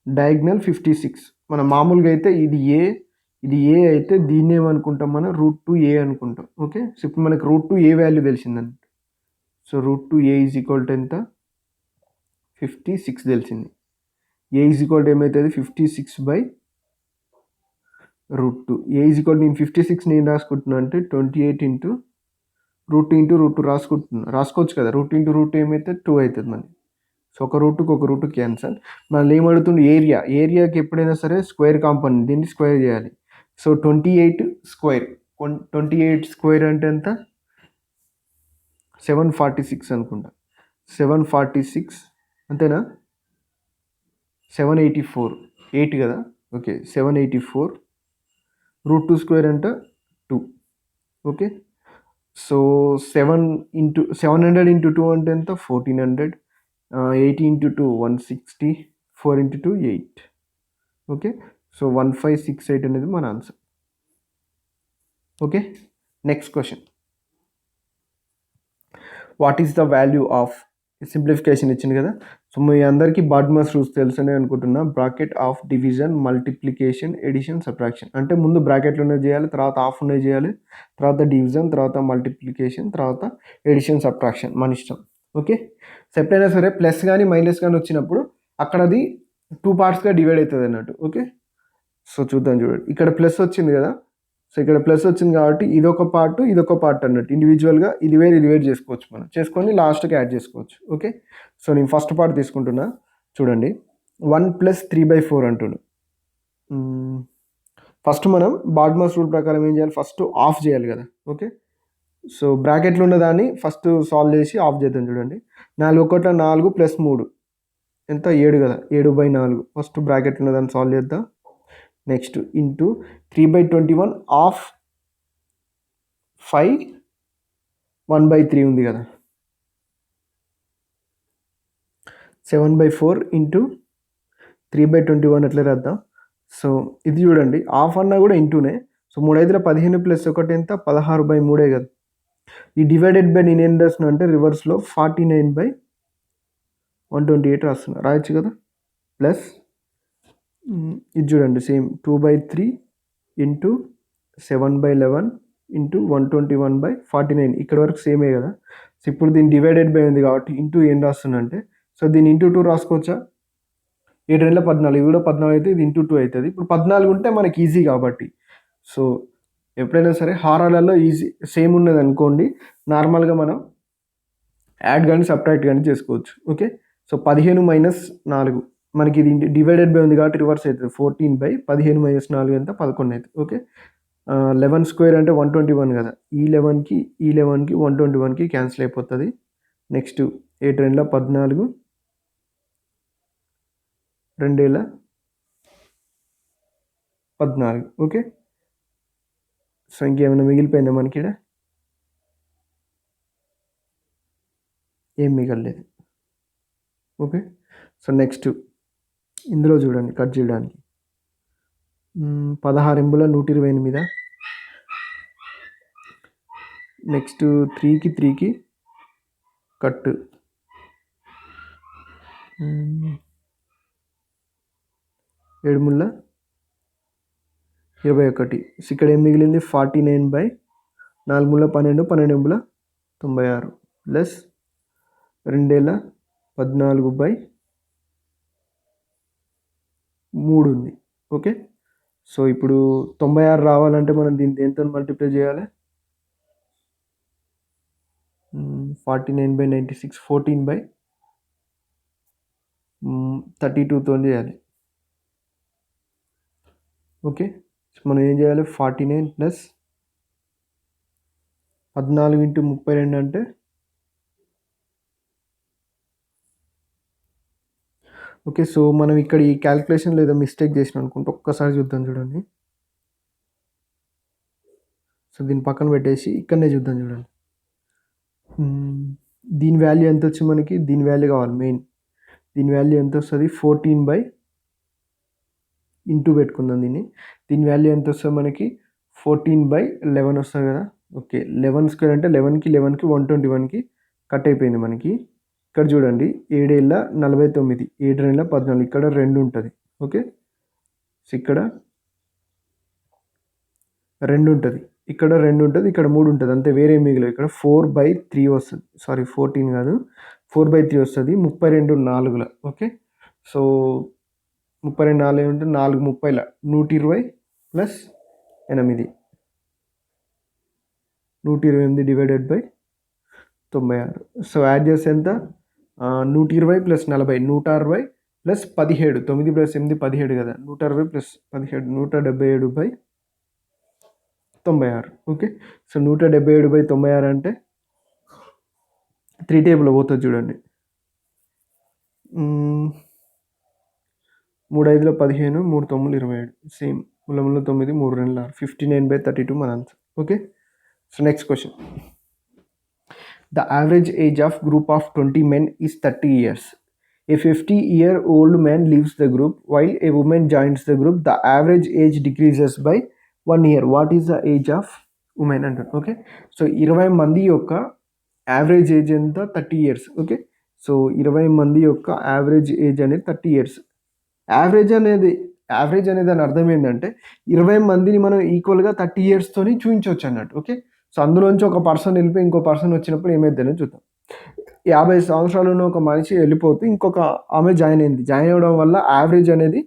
డయాగ్నల్ 56. మనం మామూలుగా అయితే ఇది ఏ అయితే దీన్ని ఏమనుకుంటాం మనం √2a అనుకుంటాం. ఓకే. సో ఇప్పుడు మనకి √2a వాల్యూ తెలిసిందండి. సో √2a = ఎంత, 56 తెలిసింది. a ఏమవుతుంది 56/√2. a నేను 56 నేను రాసుకుంటున్నా అంటే 28 × రూట్ ఇంటూ రూట్ రాసుకోవచ్చు కదా. రూట్ ఇంటూ రూట్ ఏమైతే 2 అవుతుంది మనకి. సో ఒక రూట్కి ఒక రూట్ క్యాన్సల్. మనల్ని ఏమడుగుతుంది ఏరియాకి ఎప్పుడైనా సరే స్క్వేర్ కాంపోనెంట్ దీన్ని స్క్వేర్ చేయాలి. సో 28 స్క్వేర్ 28 స్క్వేర్ అంటే ఎంత 746 అనుకుంటా. 746 అంతేనా 784 8 కదా. ఓకే 784 రూట్ 2 స్క్వేర్ అంటే 2. ఓకే సో 700 ఇంటూ 2 అంటే ఎంత 1400. 80 ఇంటూ 2 160. 4 ఇంటూ 2 8. ఓకే సో 1568 అనేది మన answer. Okay next question. What is the value of simplification ఇచ్చింది కదా. సో మీ అందరికీ బాడ్మస్ రూల్స్ తెలుసనే అనుకుంటున్నా. Bracket of division multiplication addition subtraction అంటే ముందు బ్రాకెట్లు ఉన్నది చేయాలి, తర్వాత ఆఫ్ ఉన్నది చేయాలి, తర్వాత డివిజన్, తర్వాత మల్టిప్లికేషన్, తర్వాత ఎడిషన్ సబ్ట్రాక్షన్ మన ఇష్టం. ఓకే సో ఎప్పుడైనా సరే ప్లస్ కానీ మైనస్ కానీ వచ్చినప్పుడు అక్కడ అది 2 పార్ట్స్గా డివైడ్ అవుతుంది అన్నట్టు. ఓకే సో చూద్దాం చూడండి. ఇక్కడ ప్లస్ వచ్చింది కదా. సో ఇక్కడ ప్లస్ వచ్చింది కాబట్టి ఇదొక పార్ట్ అన్నట్టు. ఇండివిజువల్గా ఇది వేరు చేసుకోవచ్చు, మనం చేసుకొని లాస్ట్కి యాడ్ చేసుకోవచ్చు. ఓకే సో నేను ఫస్ట్ పార్ట్ తీసుకుంటున్నా చూడండి. 1 + 3/4 అంటుండు. ఫస్ట్ మనం బాడ్మస్ రూల్ ప్రకారం ఏం చేయాలి, ఫస్ట్ ఆఫ్ చేయాలి కదా. ఓకే సో బ్రాకెట్లో ఉన్న దాన్ని ఫస్ట్ సాల్వ్ చేసి ఆఫ్ చేద్దాం. చూడండి 4 1 4 + 3 ఎంత 7 కదా. 7/4 ఫస్ట్ బ్రాకెట్లో ఉన్న దాన్ని సాల్వ్ చేద్దాం. నెక్స్ట్ ఇంటూ 3/21 ఆఫ్ 5 1/3 ఉంది కదా. 7/4 ఇంటూ 3/21 ఎట్లా రాద్దాం. సో ఇది చూడండి ఆఫ్ అన్నా కూడా ఇంటూనే. సో 3 5 15 + 1 ఎంత 16/3 కదా. ఈ డివైడెడ్ బై నేను ఏం రాస్తున్నా అంటే రివర్స్లో 49/128 రాస్తున్నా, రాయొచ్చు కదా. ప్లస్ ఇది చూడండి సేమ్ 2/3 ఇంటూ 7/11 ఇంటూ 121/49 ఇక్కడ వరకు సేమే కదా. సో ఇప్పుడు దీన్ని డివైడెడ్ బై ఉంది కాబట్టి ఇంటూ ఏం రాస్తున్నా అంటే, సో దీన్ని ఇంటూ 2 రాసుకోవచ్చా. 7 2 14 ఇది కూడా 14 అయితే ఇది ఇంటూ 2 అవుతుంది. ఇప్పుడు 14 ఉంటే మనకి ఈజీ కాబట్టి. సో ఎప్పుడైనా సరే హారాలలో ఈజీ సేమ్ ఉన్నది అనుకోండి, నార్మల్గా మనం యాడ్ కానీ సబ్ట్రాక్ట్ కానీ చేసుకోవచ్చు. ఓకే సో 15 - 4 మనకి ఇది డివైడెడ్ బై ఉంది కాబట్టి రివర్స్ అవుతుంది. 14/15 - 4 ఎంత 11 అవుతుంది. ఓకే 11 స్క్వేర్ అంటే 121 కదా. ఈ 11కి 121కి క్యాన్సిల్ అయిపోతుంది. నెక్స్ట్ 8 2 14 2 14. ఓకే సో ఇంకేమైనా మిగిలిపోయిందా మనకి ఇక్కడ, ఏం మిగలలేదు. ఓకే సో నెక్స్ట్ ఇందులో చూడండి కట్ చేయడానికి 16 128. నెక్స్ట్ 3కి కట్ 7 21. ఇక్కడ ఏం మిగిలింది 49/4 12 12 96 ప్లస్ 2 14/3 ఉంది. ఓకే సో ఇప్పుడు 96 రావాలంటే మనం దీన్ని దేంతో మల్టిప్లై చేయాలి. 49/96 14/32తో చేయాలి. ఓకే మనం ఏం చేయాలి 49 + 14 × 32 అంటే ఓకే సో మనం ఇక్కడ ఈ క్యాల్కులేషన్లో ఏదో మిస్టేక్ చేసినాం అనుకుంటే ఒక్కసారి చూద్దాం చూడండి. సో దీన్ని పక్కన పెట్టేసి ఇక్కడనే చూద్దాం చూడండి. దీని వాల్యూ ఎంత వచ్చి మనకి, దీని వాల్యూ కావాలి మెయిన్. దీని వాల్యూ ఎంత వస్తుంది 14 ఇంటూ పెట్టుకుందాం దీన్ని. దీని వాల్యూ ఎంత వస్తుంది మనకి 14/11 వస్తుంది కదా. ఓకే 11 స్క్వేర్ అంటే 11కి 121కి కట్ అయిపోయింది మనకి. ఇక్కడ చూడండి 7 49 7 2 14 ఇక్కడ 2 ఉంటుంది. ఓకే సో ఇక్కడ 2 ఉంటుంది, ఇక్కడ 2 ఉంటుంది, ఇక్కడ 3 ఉంటుంది, అంతే వేరే మిగిలిన. ఇక్కడ 4/3 వస్తుంది, సారీ 14 కాదు 4/3 వస్తుంది 32 4. ఓకే సో 32 4 ఉంటే 4 30 120 + 8 128 డివైడెడ్ బై 96. సో యాడ్ చేస్తే ఎంత? 120 ప్లస్ 40, 160 ప్లస్ 17, 9 ప్లస్ 8 17 కదా, 160 ప్లస్ 17 177/96. ఓకే. సో 177/96 అంటే 3 టేబుల్ పోతుంది చూడండి. 3 5 15, 3 9 27, సేమ్ 3 9 3 2 6, 59/32 మన answer. Okay. So next question. The average age of group of 20 men is 30 years. A 50-year-old man leaves the group while a woman joins the group. The average age decreases by 1 year. What is the age of women? Okay. So 20 మంది యొక్క average age ఎంత? 30 years. Okay. So 20 మంది యొక్క average age అనేది 30 years. Average అనేది దాని అర్థం ఏంటంటే 20 మందిని మనం ఈక్వల్గా 30 yearsతోని చూపించవచ్చు అన్నట్టు. ఓకే. సో అందులోంచి ఒక పర్సన్ వెళ్ళిపోయి ఇంకో పర్సన్ వచ్చినప్పుడు ఏమైందని చూద్దాం. 50 సంవత్సరాలు ఉన్న ఒక మనిషి వెళ్ళిపోతే ఇంకొక ఆమె జాయిన్ అయింది. జాయిన్ అవ్వడం వల్ల యావరేజ్ అనేది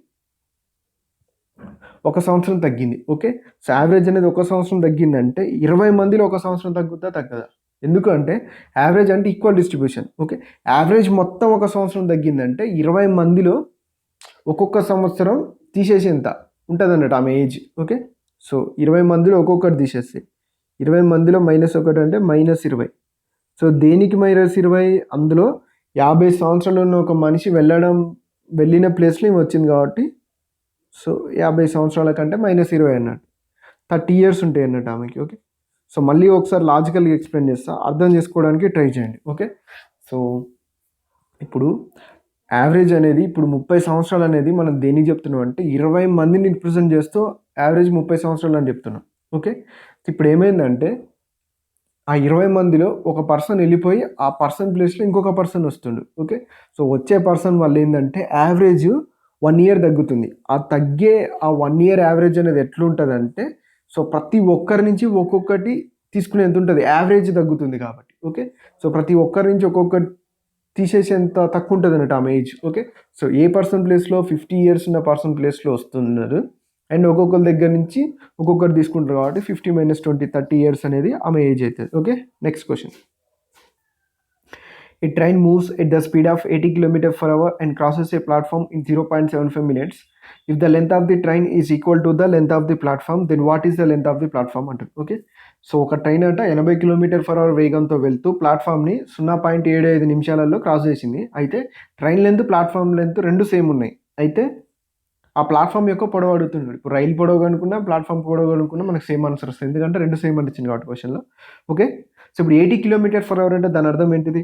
1 సంవత్సరం తగ్గింది. ఓకే. సో యావరేజ్ అనేది 1 సంవత్సరం తగ్గిందంటే 20 మందిలో 1 సంవత్సరం తగ్గదా? ఎందుకంటే యావరేజ్ అంటే ఈక్వల్ డిస్ట్రిబ్యూషన్. ఓకే. యావరేజ్ మొత్తం 1 సంవత్సరం తగ్గిందంటే 20 మందిలో ఒక్కొక్క సంవత్సరం తీసేసేంత ఉంటుంది అన్నట్టు ఆమె ఏజ్. ఓకే. సో 20 మందిలో ఒక్కొక్కటి తీసేస్తే 20 మందిలో -1 అంటే -20. సో దేనికి -20? అందులో 50 సంవత్సరాలు ఉన్న ఒక మనిషి వెళ్ళిన ప్లేస్లో ఏమి వచ్చింది కాబట్టి సో 50 సంవత్సరాల కంటే -20 అన్నట్టు. 30 years ఉంటాయి అన్నట్టు ఆమెకి. ఓకే. సో మళ్ళీ ఒకసారి లాజికల్గా ఎక్స్ప్లెయిన్ చేస్తా, అర్థం చేసుకోవడానికి ట్రై చేయండి. ఓకే. సో ఇప్పుడు యావరేజ్ అనేది ఇప్పుడు 30 సంవత్సరాలు అనేది మనం దేనికి చెప్తున్నాం అంటే 20 మందిని రిప్రజెంట్ చేస్తూ యావరేజ్ 30 సంవత్సరాలు అని చెప్తున్నాం. ఓకే. ఇప్పుడు ఏమైందంటే ఆ 20 మందిలో ఒక పర్సన్ వెళ్ళిపోయి ఆ పర్సన్ ప్లేస్లో ఇంకొక పర్సన్ వస్తుండు. ఓకే. సో వచ్చే పర్సన్ వల్ల ఏంటంటే యావరేజ్ 1 year తగ్గుతుంది. ఆ 1 year యావరేజ్ అనేది ఎట్లుంటుందంటే సో ప్రతి ఒక్కరి నుంచి ఒక్కొక్కటి తీసుకునే ఎంత ఉంటుంది, యావరేజ్ తగ్గుతుంది కాబట్టి. ఓకే. సో ప్రతి ఒక్కరి నుంచి ఒక్కొక్కటి తీసేసేంత తక్కువ ఉంటుంది అన్నట్టు ఆమె ఏజ్. ఓకే. సో ఏ పర్సన్ ప్లేస్లో 50 years ఉన్న పర్సన్ ప్లేస్లో వస్తున్నారు అండ్ ఒక్కొక్కరి దగ్గర నుంచి ఒక్కొక్కరు తీసుకుంటారు కాబట్టి 50 - 20 30 years అనేది ఆమె ఏజ్ అవుతుంది. Okay. Next question. A train moves at the speed of 80 km/h and crosses a platform in 0.75 minutes. If the length of the train is equal to the length of the platform, then what is the length of the platform అంటారు. Okay. So ఒక train అంట 80 km/h వేగంతో వెళ్తూ ప్లాట్ఫామ్ని 0.75 నిమిషాలలో cross చేసింది. అయితే train length platform length రెండు same ఉన్నాయి. అయితే ఆ ప్లాట్ఫామ్ యొక్క పొడవు అడుగుతున్నాడు. ఇప్పుడు రైలు పొడవు కనుక్కున్నా ప్లాట్ఫామ్ పొడవు కనుక్కున్నా మనకు సేమ్ ఆన్సర్ వస్తుంది, ఎందుకంటే రెండు సేమ్ అని ఇచ్చింది కాబట్టి క్వశ్చన్లో. ఓకే. సో ఇప్పుడు 80 km/h అంటే దాని అర్థం ఏంటిది?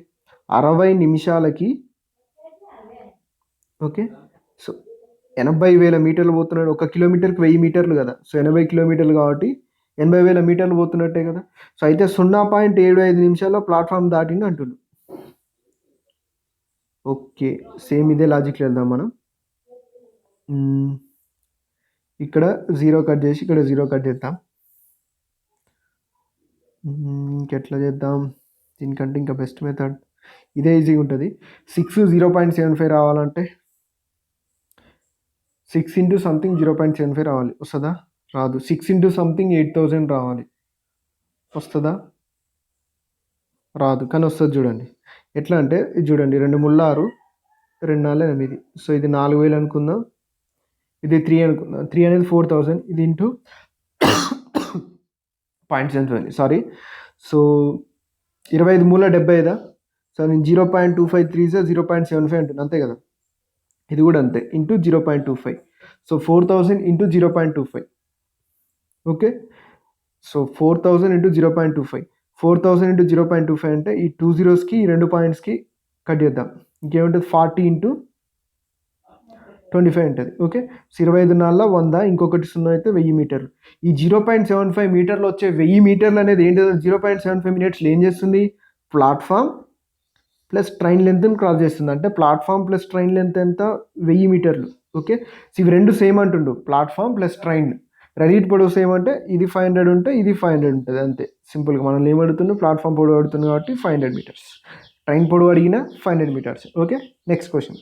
60 నిమిషాలకి ఓకే. సో 80,000 మీటర్లు పోతున్నాడు. 1 కిలోమీటర్కి 1000 మీటర్లు కదా. సో 80 కిలోమీటర్లు కాబట్టి 80,000 మీటర్లు పోతున్నట్టే కదా. సో అయితే 0.75 నిమిషాల్లో ప్లాట్ఫామ్ దాటింది అంటుండు. ఓకే. సేమ్ ఇదే లాజిక్లో వెళ్దాం మనం. ఇక్కడ 0 కట్ చేసి ఇక్కడ 0 కట్ చేద్దాం. ఇంకెట్లా చేద్దాం? దీనికంటే ఇంకా బెస్ట్ మెథడ్ ఇదే ఈజీగా ఉంటుంది. 6 0.75 రావాలంటే 6 ఇంటూ సంథింగ్ 0.75 రావాలి. వస్తుందా? రాదు. 6 ఇంటూ సంథింగ్ 8000 రావాలి. వస్తుందా? రాదు. కానీ వస్తుంది చూడండి. ఎట్లా అంటే ఇది చూడండి, 2 ముళ్ళు 6, 2 4 8. సో ఇది 4000 అనుకుందాం, ఇది 3 అనుకుందాం. 3 అనేది 4000, ఇది ఇంటూ 0.75 సారీ. సో 25 మూల 75. సో నేను 0.253 0.75 అంటుంది, అంతే కదా. ఇది కూడా అంతే, into 0.25. So 4000 into 0.25. Okay. So 4000 into 0.25. 4000 into 0.25 అంటే ఈ 2 zeros ఈ 2 pointsకి కట్ చేద్దాం. ఇంకేముంటుంది? 40 ఇంటూ 25 ఉంటుంది. ఓకే. 25 నాలుగు 100, ఇంకొకటి 0 అయితే 1000 మీటర్లు. ఈ 0.75 మీటర్లు వచ్చే 1000 మీటర్లు అనేది ఏంటి? 0.75 మినిట్స్లో ఏం చేస్తుంది? ప్లాట్ఫామ్ ప్లస్ ట్రైన్ లెంత్ని క్రాస్ చేస్తుంది. అంటే ప్లాట్ఫామ్ ప్లస్ ట్రైన్ లెంత్ ఎంత? 1000 మీటర్లు. ఓకే. సో ఇవి రెండు సేమ్ అంటుండు, ప్లాట్ఫామ్ ప్లస్ ట్రైన్. రెండింటి పొడవు సేమ్ అంటే ఇది 500 ఉంటే ఇది 500 ఉంటుంది, అంతే సింపుల్గా. మనం ఏమడుతున్నాం? ప్లాట్ఫామ్ పొడవు అడుగుతుంది కాబట్టి 500 meters. ట్రైన్ పొడవు అడిగిన 500 meters. Okay. Next question.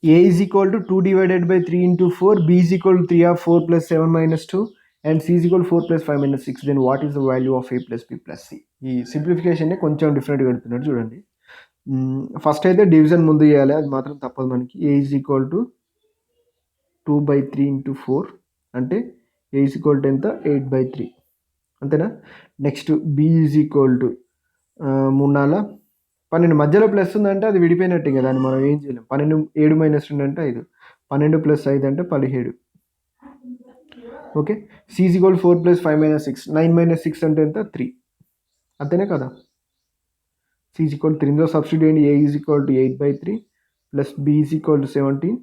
A is equal to 2 divided by 3 into 4, B is equal to 3 of 4 plus 7 minus 2, and c is equal 4 plus 5 minus 6 then what is the value of a plus b plus c. ఈ సింప్లిఫికేషన్ని కొంచెం డిఫరెంట్గా పెడుతున్నాడు చూడండి. First అయితే division ముందు చేయాలి, అది మాత్రం తప్పదు మనకి. A is equal to 2/3 into 4 అంటే ఏ ఈజ్ ఈక్వల్ టు ఎంత 8/3 అంతేనా. Next b is equal to 3×4 12 మధ్యలో ప్లస్ ఉందంటే అది విడిపోయినట్టే కదా, దాన్ని మనం ఏం చేయలేం. 12 7 మైనస్ 2 అంటే 5, 12 ప్లస్ 5 అంటే 17. Okay. C is equal 4 plus 5 minus 6 9 minus 6 అంటే ఎంత 3 అంతేనే కదా. సి ఈజ్ ఈక్వల్ 3 ఇందులో సబ్స్టిట్యూట్ చేయండి. A is equal to 8/3 plus B is equal to 17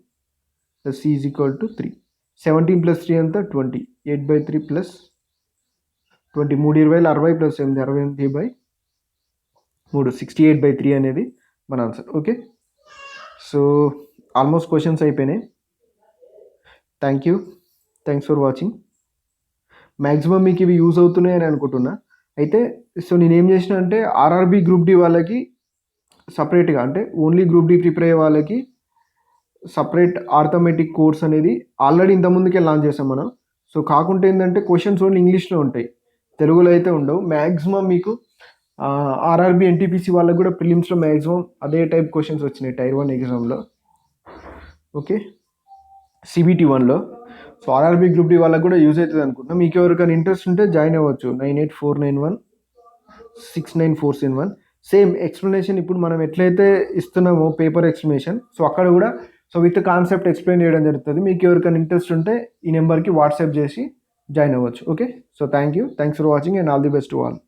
plus C is equal to 3. 17 plus 3 అంతా 20. 8/3 ప్లస్ 20 3 20 60 ప్లస్ 8 68/3 68/3 అనేది మన answer. Okay. So almost questions అయిపోయినాయి. Thanks for watching. మ్యాక్సిమం మీకు ఇవి యూజ్ అవుతున్నాయని అనుకుంటున్నా. అయితే సో నేనేం చేసిన అంటే ఆర్ఆర్బి గ్రూప్ డి వాళ్ళకి సపరేట్గా, అంటే ఓన్లీ గ్రూప్ డి ప్రిపేర్ అయ్యే వాళ్ళకి సపరేట్ ఆర్థమెటిక్ కోర్స్ అనేది ఆల్రెడీ ఇంతకుముందుకే లాంచ్ చేసాం మనం. సో కాకుంటే ఏంటంటే క్వశ్చన్స్ ఓన్లీ ఇంగ్లీష్లో ఉంటాయి, తెలుగులో అయితే ఉండవు. మ్యాక్సిమం మీకు ఆర్ఆర్బి ఎన్టీపీసీ వాళ్ళకి కూడా ప్రిలిమ్స్లో మ్యాక్సిమం అదే టైప్ క్వశ్చన్స్ వచ్చినాయి టైర్ 1 ఎగ్జామ్లో. ఓకే, సిబిటి 1లో. సో ఆర్ఆర్బి గ్రూప్ డి వాళ్ళకి కూడా యూజ్ అవుతుంది అనుకుంటున్నా. మీకు ఎవరికైనా ఇంట్రెస్ట్ ఉంటే జాయిన్ అవ్వచ్చు. 9849169471. సేమ్ ఎక్స్ప్లెనేషన్ ఇప్పుడు మనం ఎట్లయితే ఇస్తున్నామో పేపర్ ఎక్స్ప్లెనేషన్, సో అక్కడ కూడా సో విత్ కాన్సెప్ట్ ఎక్స్ప్లెయిన్ చేయడం జరుగుతుంది. మీకు ఎవరికైనా ఇంట్రెస్ట్ ఉంటే ఈ నెంబర్కి వాట్సాప్ చేసి జాయిన్ అవ్వచ్చు. Okay. So thanks for watching and all the best to all.